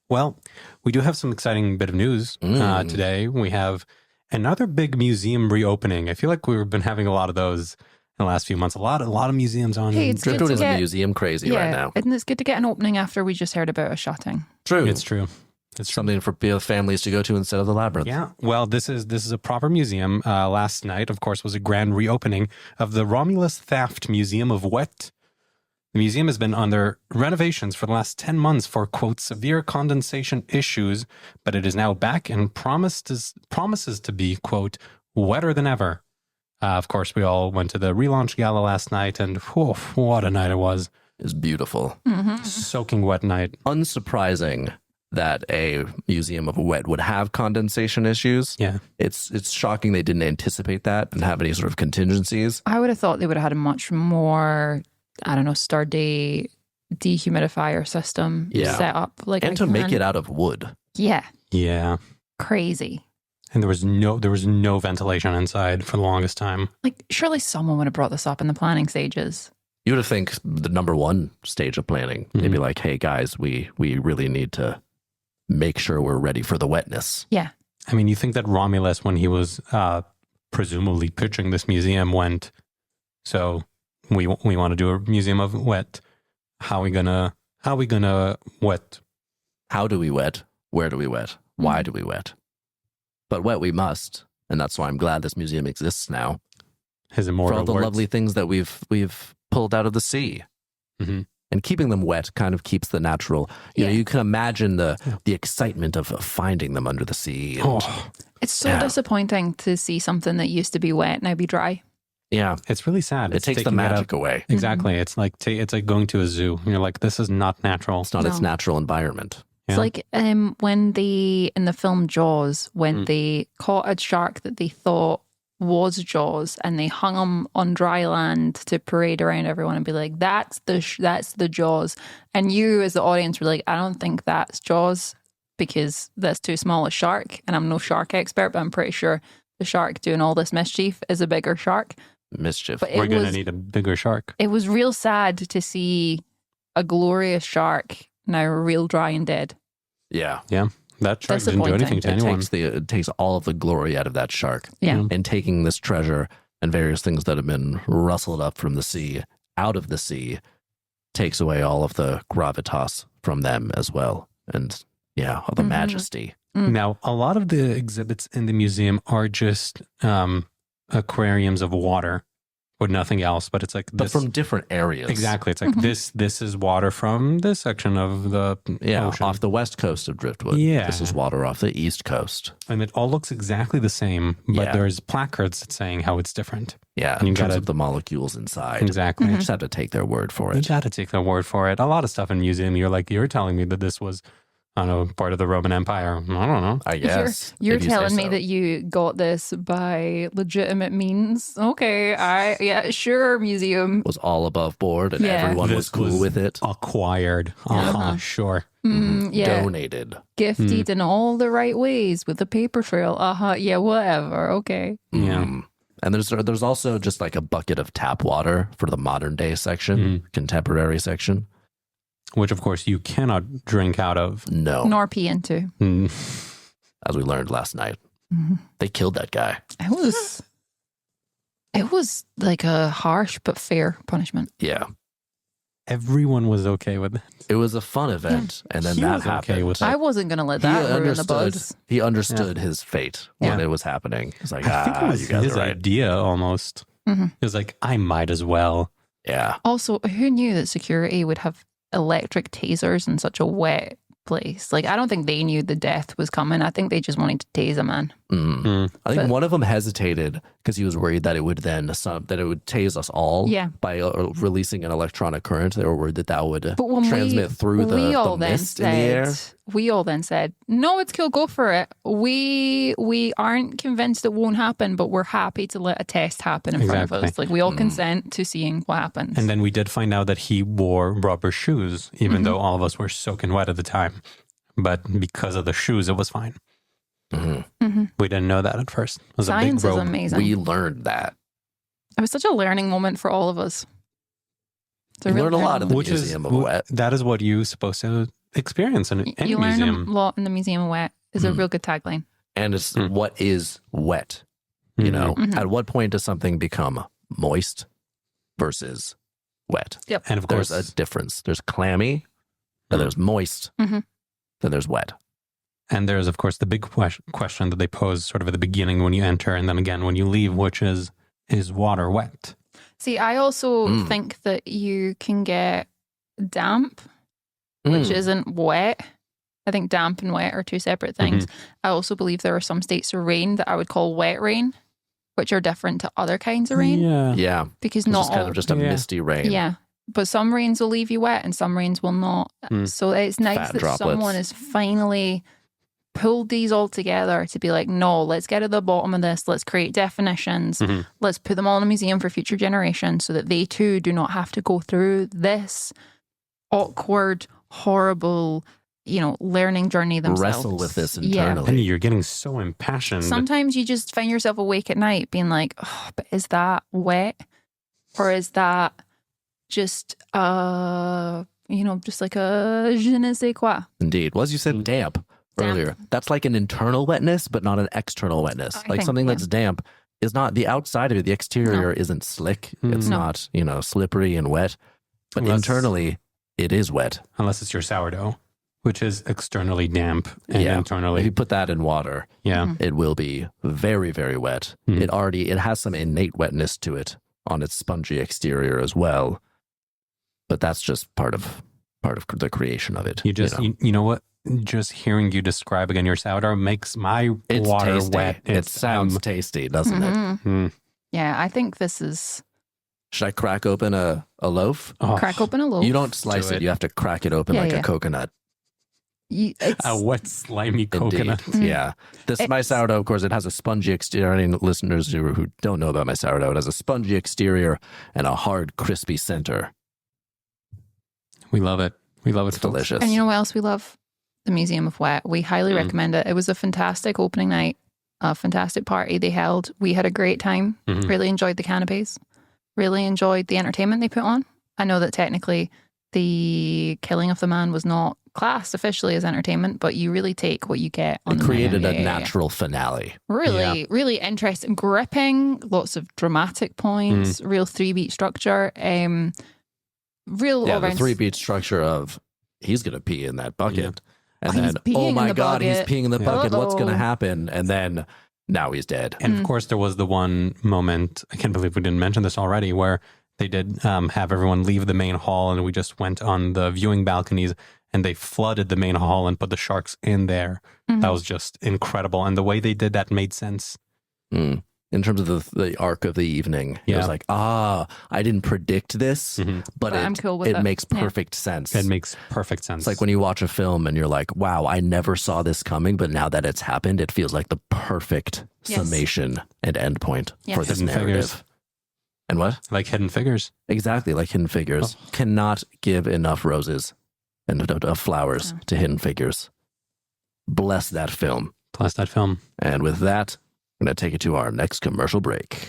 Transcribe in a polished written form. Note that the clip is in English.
Well, we do have some exciting bit of news today. We have another big museum reopening. I feel like we've been having a lot of those in the last few months. A lot of museums on. Hey, it's Driftwood is museum crazy right now. And it's good to get an opening after we just heard about a shutting. True. It's true. It's something for families to go to instead of the labyrinth. Yeah. Well, this is a proper museum. Last night, of course, was a grand reopening of the Romulus Thaft Museum of Wettest. The museum has been under renovations for the last 10 months for, quote, severe condensation issues, but it is now back and promises to be, quote, wetter than ever. Of course, we all went to the relaunch gala last night, and whew, what a night it was. It was beautiful. Mm-hmm. Soaking wet night. Unsurprising that a museum of wet would have condensation issues. Yeah. It's shocking they didn't anticipate that and have any sort of contingencies. I would have thought they would have had a much more, I don't know, sturdy dehumidifier system set up. And to make it out of wood. Yeah. Yeah. Crazy. And there was no ventilation inside for the longest time. Like, surely someone would have brought this up in the planning stages. You would have think the number one stage of planning, they'd be like, hey guys, we really need to make sure we're ready for the wetness. Yeah. I mean, you think that Romulus, when he was presumably pitching this museum, went, so we want to do a museum of wet. How we gonna wet? How do we wet? Where do we wet? Why do we wet? But wet we must, and that's why I'm glad this museum exists now. His immortal for all the words. lovely things that we've pulled out of the sea. Mm-hmm. And keeping them wet kind of keeps the natural, you know, you can imagine the excitement of finding them under the sea. And, It's so disappointing to see something that used to be wet now be dry. Yeah. It's really sad. It takes the magic away. Exactly. It's like going to a zoo. You're like, this is not natural. It's not its natural environment. It's like when in the film Jaws, when they caught a shark that they thought was Jaws, and they hung him on dry land to parade around everyone and be like, that's the Jaws. And you as the audience were like, I don't think that's Jaws because that's too small a shark. And I'm no shark expert, but I'm pretty sure the shark doing all this mischief is a bigger shark. Mischief. We're going to need a bigger shark. It was real sad to see a glorious shark now real dry and dead. Yeah. Yeah. That shark didn't do anything to anyone. It takes all of the glory out of that shark. Yeah. And taking this treasure and various things that have been rustled up from the sea, out of the sea, takes away all of the gravitas from them as well. And all the majesty. Now, a lot of the exhibits in the museum are just aquariums of water with nothing else, but it's like this. But from different areas. Exactly. It's like this is water from this section of the ocean. Off the west coast of Driftwood. Yeah. This is water off the east coast. And it all looks exactly the same, but there's placards saying how it's different. Yeah, and in terms of the molecules inside. Exactly. You just have to take their word for it. You got to take their word for it. A lot of stuff in museum, you're telling me that this was, I don't know, part of the Roman Empire. I don't know. I guess. You're telling me that you got this by legitimate means. Okay, sure, museum. Was all above board and everyone was cool with it. Acquired. Sure. Donated. Gifted in all the right ways with the paper trail. Yeah, whatever. Okay. Yeah. And there's also just like a bucket of tap water for the modern day section, contemporary section. Which, of course, you cannot drink out of. No. Nor pee into. As we learned last night. They killed that guy. It was like a harsh but fair punishment. Yeah. Everyone was okay with it. It was a fun event. And then He that was happened. okay with it. I wasn't going to let that ruin the buzz. He understood his fate when it was happening. It's like, I think it was you guys his are right. idea almost. It was like, I might as well. Yeah. Also, who knew that security would have electric tasers in such a wet place? Like, I don't think they knew the death was coming. I think they just wanted to tase a man. I think one of them hesitated because he was worried that it would then tase us all by releasing an electronic current. They were worried that would transmit through the mist in the air. We all then said, no, it's cool, go for it. We aren't convinced it won't happen, but we're happy to let a test happen in front of us. Like, we all consent to seeing what happens. And then we did find out that he wore rubber shoes, even though all of us were soaking wet at the time. But because of the shoes, it was fine. We didn't know that at first. It was Science a big is robe. amazing. We learned that. It was such a learning moment for all of us. We learned a lot in the Which Museum is, of Wet. That is what you're supposed to experience in any You learn museum. a lot in the Museum of Wet is a real good tagline. And it's what is wet? You know, at what point does something become moist versus wet? Yep. And of course, There's a difference. There's clammy, then there's moist, then there's wet. and there's of course the big question that they pose sort of at the beginning when you enter, and then again when you leave, which is water wet? See, I also think that you can get damp, which isn't wet. I think damp and wet are two separate things. I also believe there are some states of rain that I would call wet rain, which are different to other kinds of rain. Yeah. Yeah. Because It's not just kind all, of just a misty rain. yeah. But some rains will leave you wet and some rains will not. So it's nice Fat that droplets. someone has finally pulled these all together to be like, no, let's get to the bottom of this. Let's create definitions. Let's put them all in a museum for future generations so that they too do not have to go through this awkward, horrible, learning journey themselves. Wrestle with this Yeah. internally. Penny, you're getting so impassioned. Sometimes you just find yourself awake at night being like, oh, but is that wet? Or is that just, just like a je ne sais quoi? Indeed. Well, as you said, damp earlier. That's like an internal wetness, but not an external wetness. I Like think, something yeah. that's damp is not the outside of it. The exterior isn't slick. It's No. not, slippery and wet. But Unless- internally, it is wet. Unless it's your sourdough, which is externally damp and If internally. you put that in water, Yeah. it will be very, very wet. It has some innate wetness to it on its spongy exterior as well. But that's just part of the creation of it. You just, you know what? Just hearing you describe again your sourdough makes my It's water tasty. wet. It sounds tasty, doesn't it? Mhm. Yeah, I think this is Should I crack open a loaf? crack open a loaf. You don't slice do it. it. You have to crack it open like Yeah. a coconut. It's, A wet, slimy coconut. Indeed. Yeah. This my sourdough, of course, it has a spongy exterior. Any listeners who don't know about my sourdough, it has a spongy exterior and a hard, crispy center. We love it. We love it. It's folks. delicious. and you know what else we love? The Museum of Wet. We highly recommend it. It was a fantastic opening night, a fantastic party they held. We had a great time. Really enjoyed the canapes. Really enjoyed the entertainment they put on. I know that technically the killing of the man was not classed officially as entertainment, but you really take what you get on It the created menu. a Yeah, yeah, yeah. natural finale. Really, really interesting, gripping, lots of dramatic points, real 3-beat structure, real Yeah, all-round the 3-beat structure of he's going to pee in that bucket. And He's then, peeing oh in my the God, he's bucket. peeing in the bucket. What's going to Uh-oh. happen? And then now he's dead. And of course, there was the one moment, I can't believe we didn't mention this already, where they did have everyone leave the main hall and we just went on the viewing balconies and they flooded the main hall and put the sharks in there. That was just incredible. And the way they did that made sense. In terms of the arc of the evening, it Yeah. was like, I didn't predict this, but I'm cool with it it. makes Yeah. perfect sense. It makes perfect sense. It's like when you watch a film and you're like, wow, I never saw this coming, but now that it's happened, it feels like the perfect Yes. summation and endpoint Yes. for this Hidden narrative. Figures. And what? Like Hidden Figures. Exactly, like Hidden Figures. Cannot give enough roses and flowers to Hidden Figures. Bless that film. Plus that film. And with that, I'm going to take it to our next commercial break.